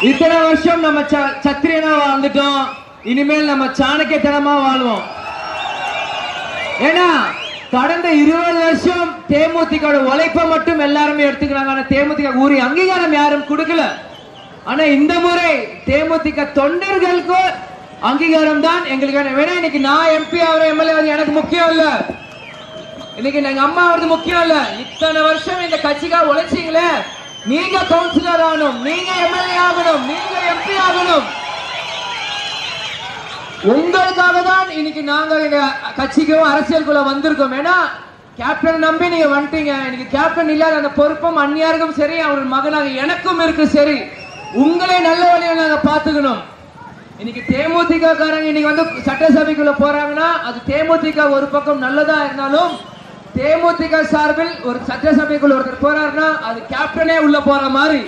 இத்தனை வருஷம் நம்ம சத்திரியனா வாழ்ந்துட்டோம், இனிமேல் நம்ம சாணக்கியத்தனமா வாழ்வோம். ஏன்னா கடந்த 20 வருஷம் தேமுதிக உழைப்பை மட்டும் எல்லாருமே எடுத்துக்கிறாங்க. ஆனா தேமுதிக உரிய அங்கீகாரம் யாரும் கொடுக்கல. ஆனா இந்த முறை தேமுதிக தொண்டர்களுக்கு அங்கீகாரம் தான் எங்களுக்கு வேணா. இன்னைக்கு நான் எம்பி ஆகிற எம்எல்ஏ எனக்கு முக்கியம் இல்ல, இன்னைக்கு எங்க அம்மா அவரது முக்கியம் இல்ல. இத்தனை வருஷம் இந்த கட்சிக்காக உழைச்சிங்களே, நீங்க கவுன்சிலர் ஆகணும், நீங்க எம்எல்ஏ ஆகணும், நீங்க எம்பி ஆகணும். உங்களுக்காக தான் இன்னைக்கு நாங்க எங்க கட்சிக்கும் அரசியலுக்குள்ள வந்திருக்கோம். ஏன்னா கேப்டன் நம்பி நீங்க வந்துட்டீங்க. இன்னைக்கு கேப்டன் இல்லாத அந்த பொறுப்பும் அந்நியாருக்கும் சரி, அவர் மகனாக எனக்கும் இருக்கு. சரி, உங்களே நல்ல வழியை நாங்க பாத்துக்கணும். இன்னைக்கு தேமுதிக காரங்க இன்னைக்கு வந்து சட்டசபைக்குள்ள போறாங்கன்னா அது தேமுதிக ஒரு பக்கம் நல்லதா இருந்தாலும், தேமுதிக சார்பில் ஒரு சட்டசபைக்குள்ள ஒருத்தர் போறாருன்னா அது கேப்டனே உள்ள போற மாதிரி